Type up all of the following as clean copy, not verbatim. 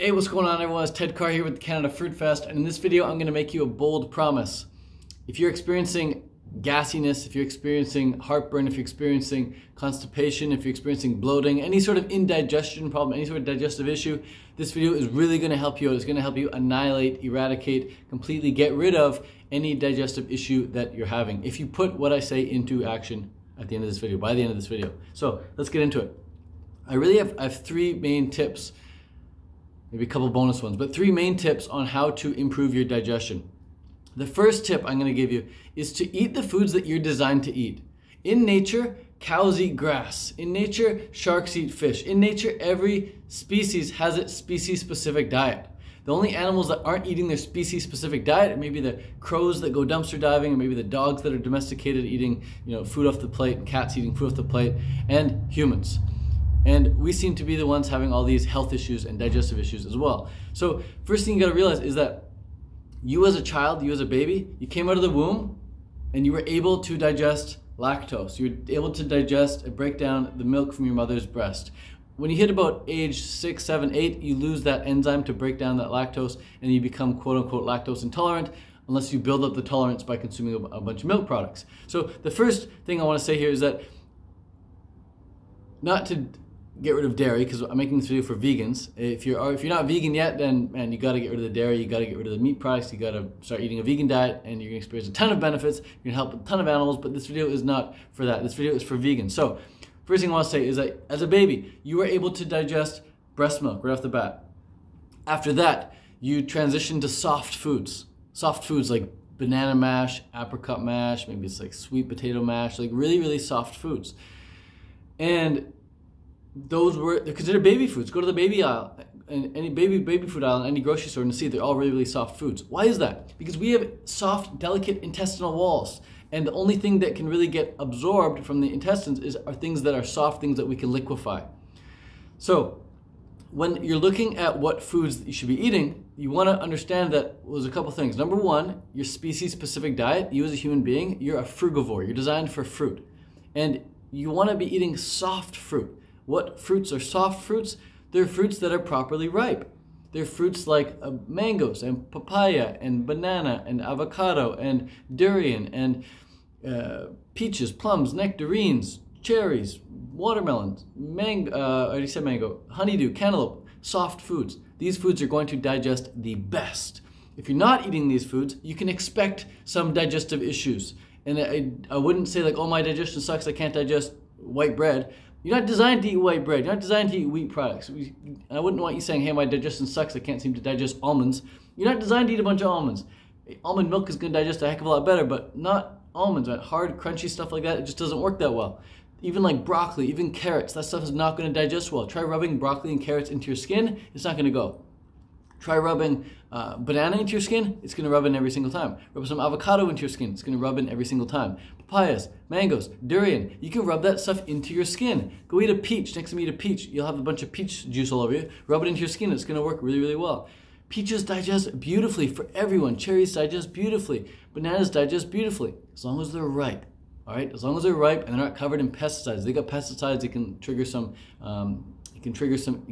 Hey, what's going on everyone? It's Ted Carr here with the Canada Fruit Fest, and in this video I'm going to make you a bold promise. If you're experiencing gassiness, if you're experiencing heartburn, if you're experiencing constipation, if you're experiencing bloating, any sort of indigestion problem, any sort of digestive issue, this video is really going to help you out. It's going to help you annihilate, eradicate, completely get rid of any digestive issue that you're having if you put what I say into action at the end of this video, by the end of this video. So let's get into it. I have three main tips, maybe a couple bonus ones, but three main tips on how to improve your digestion. The first tip I'm going to give you is to eat the foods that you're designed to eat. In nature, cows eat grass. In nature, sharks eat fish. In nature, every species has its species-specific diet. The only animals that aren't eating their species-specific diet are maybe the crows that go dumpster diving, or maybe the dogs that are domesticated eating, food off the plate, and cats eating food off the plate, and humans. And we seem to be the ones having all these health issues and digestive issues as well. So first thing you gotta realize is that you as a child, you as a baby, you came out of the womb and you were able to digest lactose. You were able to digest and break down the milk from your mother's breast. When you hit about age 6, 7, 8, you lose that enzyme to break down that lactose and you become quote unquote lactose intolerant, unless you build up the tolerance by consuming a bunch of milk products. So the first thing I wanna say here is that not to get rid of dairy, because I'm making this video for vegans. If you're not vegan yet, then man, you got to get rid of the dairy, you got to get rid of the meat products, you got to start eating a vegan diet, and you're going to experience a ton of benefits. You're going to help a ton of animals, but this video is not for that. This video is for vegans. So first thing I want to say is that as a baby, you were able to digest breast milk right off the bat. After that, you transition to soft foods. Soft foods like banana mash, apricot mash, maybe it's like sweet potato mash, like really, really soft foods. And they're considered baby foods. Go to the baby aisle, and any baby food aisle in any grocery store and see they're all really, really soft foods. Why is that? Because we have soft, delicate intestinal walls, and the only thing that can really get absorbed from the intestines are things that are soft, things that we can liquefy. So when you're looking at what foods that you should be eating, you want to understand that there's a couple things. Number one, your species-specific diet. You as a human being, you're a frugivore. You're designed for fruit, and you want to be eating soft fruit. What fruits are soft fruits? They're fruits that are properly ripe. They're fruits like mangoes and papaya and banana and avocado and durian and peaches, plums, nectarines, cherries, watermelons, I already said mango, honeydew, cantaloupe, soft foods. These foods are going to digest the best. If you're not eating these foods, you can expect some digestive issues. And I wouldn't say like, oh, my digestion sucks, I can't digest white bread. You're not designed to eat white bread. You're not designed to eat wheat products. I wouldn't want you saying, hey, my digestion sucks, I can't seem to digest almonds. You're not designed to eat a bunch of almonds. Almond milk is going to digest a heck of a lot better, but not almonds, right? Hard, crunchy stuff like that, it just doesn't work that well. Even like broccoli, even carrots, that stuff is not going to digest well. Try rubbing broccoli and carrots into your skin, it's not going to go. Try rubbing banana into your skin, it's going to rub in every single time. Rub some avocado into your skin, it's going to rub in every single time. Papayas, mangoes, durian, you can rub that stuff into your skin. Go eat a peach. Next time you eat a peach, you'll have a bunch of peach juice all over you. Rub it into your skin, it's going to work really, really well. Peaches digest beautifully for everyone. Cherries digest beautifully. Bananas digest beautifully, as long as they're ripe. All right, as long as they're ripe and they're not covered in pesticides. They got pesticides, it can trigger some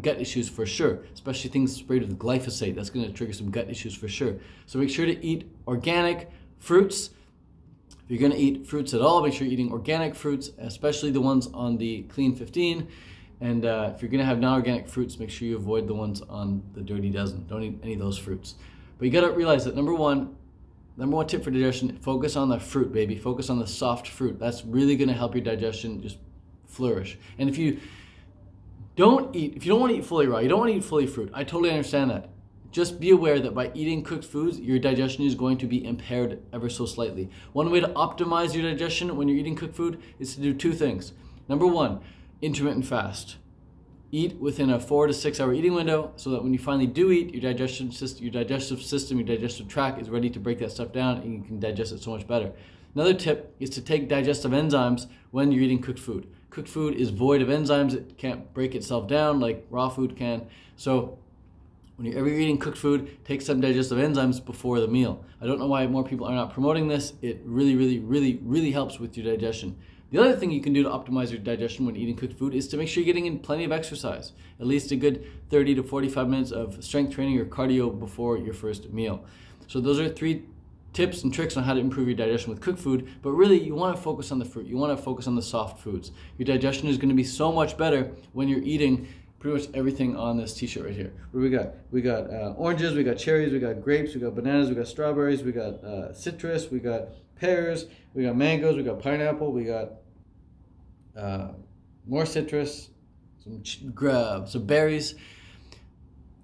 gut issues for sure, especially things sprayed with glyphosate. That's going to trigger some gut issues for sure. So make sure to eat organic fruits. If you're going to eat fruits at all, make sure you're eating organic fruits, especially the ones on the Clean 15. And if you're going to have non-organic fruits, make sure you avoid the ones on the Dirty Dozen. Don't eat any of those fruits. But you got to realize that number one tip for digestion, focus on the fruit, baby. Focus on the soft fruit. That's really going to help your digestion just flourish. And if you don't want to eat fully raw, you don't want to eat fully fruit, I totally understand that. Just be aware that by eating cooked foods, your digestion is going to be impaired ever so slightly. One way to optimize your digestion when you're eating cooked food is to do two things. Number one, intermittent fast. Eat within a 4 to 6 hour eating window so that when you finally do eat, your digestive system, your digestive tract is ready to break that stuff down and you can digest it so much better. Another tip is to take digestive enzymes when you're eating cooked food. Cooked food is void of enzymes. It can't break itself down like raw food can. So whenever you're eating cooked food, take some digestive enzymes before the meal. I don't know why more people are not promoting this. It really, really, really, really helps with your digestion. The other thing you can do to optimize your digestion when eating cooked food is to make sure you're getting in plenty of exercise, at least a good 30 to 45 minutes of strength training or cardio before your first meal. So those are 3 tips and tricks on how to improve your digestion with cooked food, but really you want to focus on the fruit. You want to focus on the soft foods. Your digestion is going to be so much better when you're eating pretty much everything on this t-shirt right here. What do we got? We got oranges, we got cherries, we got grapes, we got bananas, we got strawberries, we got citrus, we got pears, we got mangoes, we got pineapple, we got more citrus, some berries.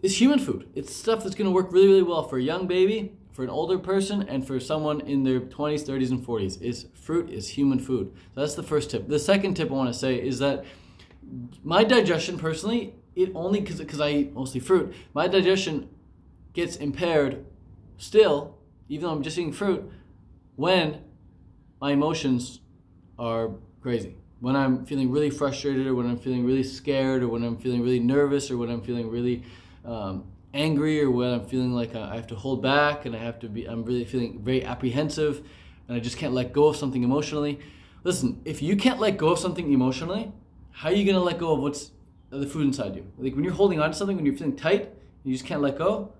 It's human food. It's stuff that's going to work really, really well for a young baby, for an older person, and for someone in their 20s, 30s, and 40s. Fruit is human food. So that's the first tip. The second tip I want to say is that my digestion personally, it only, because I eat mostly fruit, my digestion gets impaired still, even though I'm just eating fruit, when my emotions are crazy. When I'm feeling really frustrated, or when I'm feeling really scared, or when I'm feeling really nervous, or when I'm feeling really angry, or when I'm feeling like I have to hold back and I'm really feeling very apprehensive and I just can't let go of something emotionally. Listen, if you can't let go of something emotionally, how are you going to let go of what's the food inside you? Like when you're holding on to something, when you're feeling tight and you just can't let go,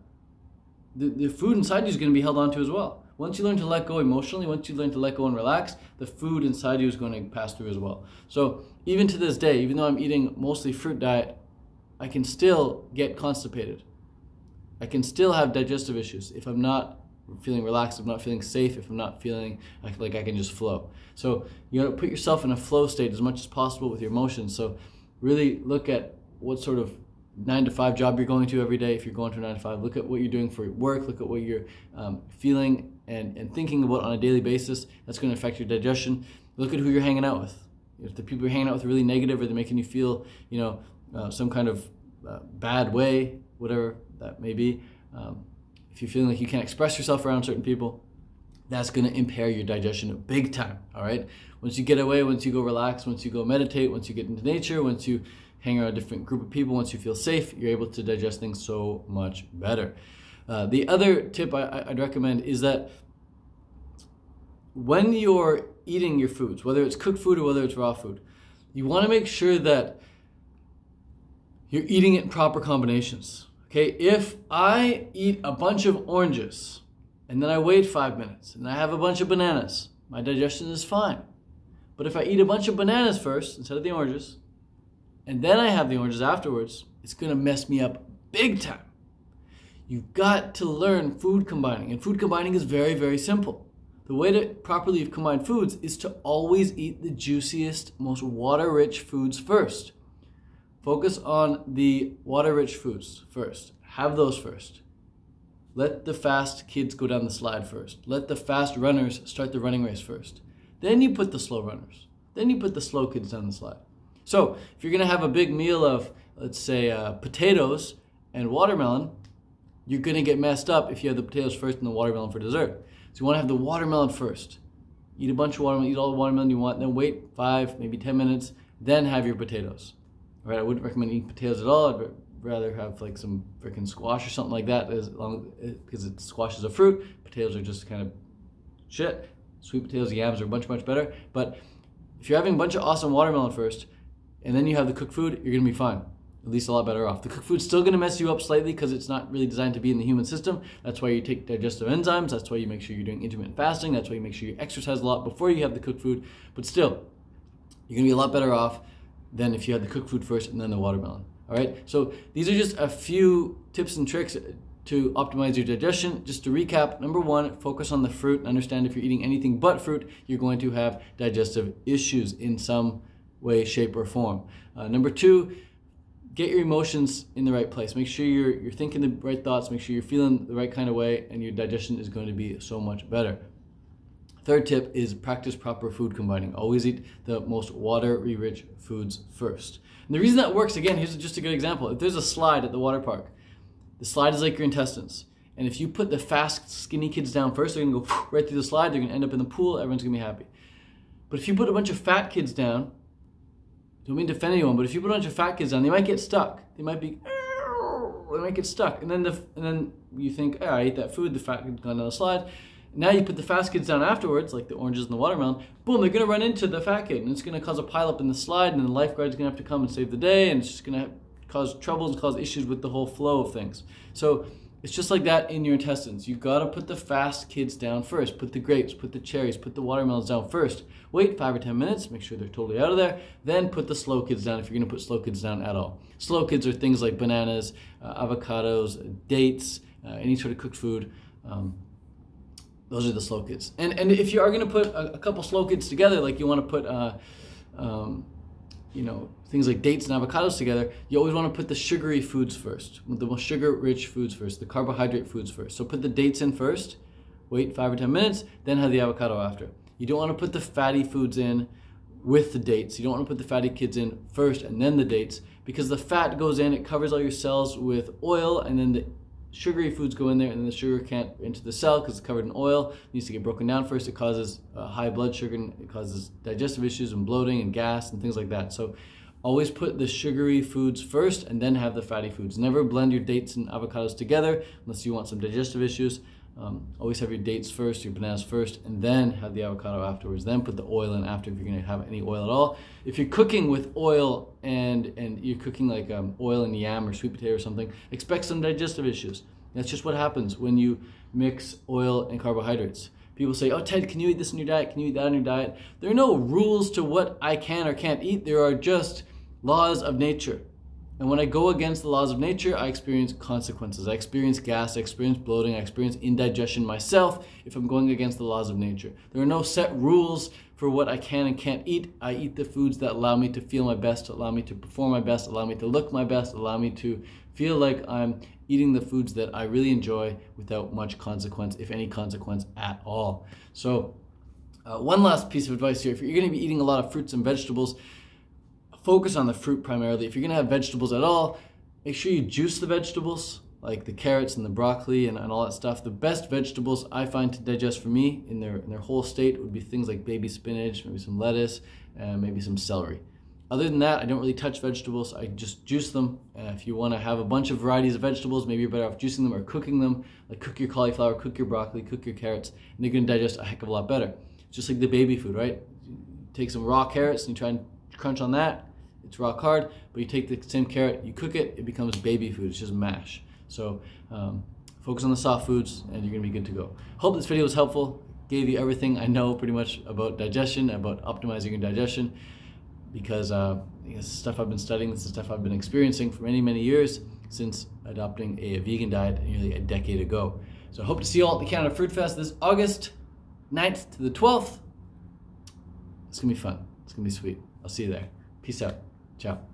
the food inside you is going to be held on to as well. Once you learn to let go emotionally, once you learn to let go and relax, the food inside you is going to pass through as well. So even to this day, even though I'm eating mostly fruit diet, I can still get constipated. I can still have digestive issues if I'm not feeling relaxed, if I'm not feeling safe, if I'm not feeling like I can just flow. So you got to put yourself in a flow state as much as possible with your emotions. So really look at what sort of 9-to-5 job you're going to every day. If you're going to a 9-to-5, look at what you're doing for work, look at what you're feeling and thinking about on a daily basis. That's going to affect your digestion. Look at who you're hanging out with. If the people you're hanging out with are really negative, or they're making you feel, some kind of bad way, whatever that may be, if you're feeling like you can't express yourself around certain people, that's going to impair your digestion big time. All right. Once you get away, once you go relax, once you go meditate, once you get into nature, once you hang around a different group of people, once you feel safe, you're able to digest things so much better. The other tip I'd recommend is that when you're eating your foods, whether it's cooked food or whether it's raw food, you want to make sure that you're eating it in proper combinations. Okay, if I eat a bunch of oranges and then I wait 5 minutes and I have a bunch of bananas, my digestion is fine. But if I eat a bunch of bananas first instead of the oranges, and then I have the oranges afterwards, it's going to mess me up big time. You've got to learn food combining, and food combining is very, very simple. The way to properly combine foods is to always eat the juiciest, most water-rich foods first. Focus on the water-rich foods first. Have those first. Let the fast kids go down the slide first. Let the fast runners start the running race first. Then you put the slow runners. Then you put the slow kids down the slide. So if you're going to have a big meal of, let's say, potatoes and watermelon, you're going to get messed up if you have the potatoes first and the watermelon for dessert. So you want to have the watermelon first. Eat a bunch of watermelon, eat all the watermelon you want, then wait 5, maybe 10 minutes, then have your potatoes. All right, I wouldn't recommend eating potatoes at all. I'd rather have like some freaking squash or something like that, because squash is a fruit. Potatoes are just kind of shit. Sweet potatoes, yams are much better. But if you're having a bunch of awesome watermelon first, and then you have the cooked food, you're going to be fine. At least a lot better off. The cooked food's still going to mess you up slightly because it's not really designed to be in the human system. That's why you take digestive enzymes. That's why you make sure you're doing intermittent fasting. That's why you make sure you exercise a lot before you have the cooked food. But still, you're going to be a lot better off than if you had the cooked food first and then the watermelon. All right? So these are just a few tips and tricks to optimize your digestion. Just to recap, number 1, focus on the fruit and understand if you're eating anything but fruit, you're going to have digestive issues in some way, shape, or form. Number 2, get your emotions in the right place. Make sure you're thinking the right thoughts. Make sure you're feeling the right kind of way, and your digestion is going to be so much better. Third tip is practice proper food combining. Always eat the most water-rich foods first. And the reason that works, again, here's just a good example. If there's a slide at the water park, the slide is like your intestines. And if you put the fast, skinny kids down first, they're going to go right through the slide. They're going to end up in the pool. Everyone's going to be happy. But if you put a bunch of fat kids down, don't mean to offend anyone, but if you put a bunch of fat kids down, they might get stuck. They might get stuck. And then you think, I ate that food, the fat kid gone down the slide. Now you put the fast kids down afterwards, like the oranges and the watermelon, boom, they're going to run into the fat kid, and it's going to cause a pileup in the slide, and the lifeguard's going to have to come and save the day, and it's just going to cause troubles and cause issues with the whole flow of things. So it's just like that in your intestines. You got to put the fast kids down first. Put the grapes, put the cherries, put the watermelons down first. Wait 5 or 10 minutes, make sure they're totally out of there. Then put the slow kids down if you're going to put slow kids down at all. Slow kids are things like bananas, avocados, dates, any sort of cooked food. Those are the slow kids. And if you are going to put a couple slow kids together, like you want to put things like dates and avocados together, you always want to put the sugary foods first, the most sugar-rich foods first, the carbohydrate foods first. So put the dates in first, wait 5 or 10 minutes, then have the avocado after. You don't want to put the fatty foods in with the dates. You don't want to put the fatty kids in first and then the dates, because the fat goes in, it covers all your cells with oil, and then the sugary foods go in there, and then the sugar can't enter the cell because it's covered in oil. It needs to get broken down first. It causes high blood sugar, and it causes digestive issues and bloating and gas and things like that. So always put the sugary foods first and then have the fatty foods. Never blend your dates and avocados together unless you want some digestive issues. Always have your dates first, your bananas first, and then have the avocado afterwards. Then put the oil in after if you're going to have any oil at all. If you're cooking with oil and you're cooking like oil and yam or sweet potato or something, expect some digestive issues. That's just what happens when you mix oil and carbohydrates. People say, oh, Ted, can you eat this in your diet? Can you eat that in your diet? There are no rules to what I can or can't eat. There are just laws of nature. And when I go against the laws of nature, I experience consequences. I experience gas, I experience bloating, I experience indigestion myself if I'm going against the laws of nature. There are no set rules for what I can and can't eat. I eat the foods that allow me to feel my best, allow me to perform my best, allow me to look my best, allow me to feel like I'm eating the foods that I really enjoy without much consequence, if any consequence at all. So one last piece of advice here. If you're going to be eating a lot of fruits and vegetables, focus on the fruit primarily. If you're going to have vegetables at all, make sure you juice the vegetables, like the carrots and the broccoli and all that stuff. The best vegetables I find to digest for me in their whole state would be things like baby spinach, maybe some lettuce, and maybe some celery. Other than that, I don't really touch vegetables. I just juice them. If you want to have a bunch of varieties of vegetables, maybe you're better off juicing them or cooking them. Like cook your cauliflower, cook your broccoli, cook your carrots, and they're going to digest a heck of a lot better. Just like the baby food, right? You take some raw carrots and you try and crunch on that. It's rock hard, but you take the same carrot, you cook it, it becomes baby food. It's just mash. So focus on the soft foods and you're gonna be good to go. Hope this video was helpful. Gave you everything I know pretty much about digestion, about optimizing your digestion, because this is stuff I've been studying, this is stuff I've been experiencing for many, many years since adopting a vegan diet nearly a decade ago. So I hope to see you all at the Canada Fruit Fest this August 9th to the 12th. It's gonna be fun. It's gonna be sweet. I'll see you there. Peace out. Ciao.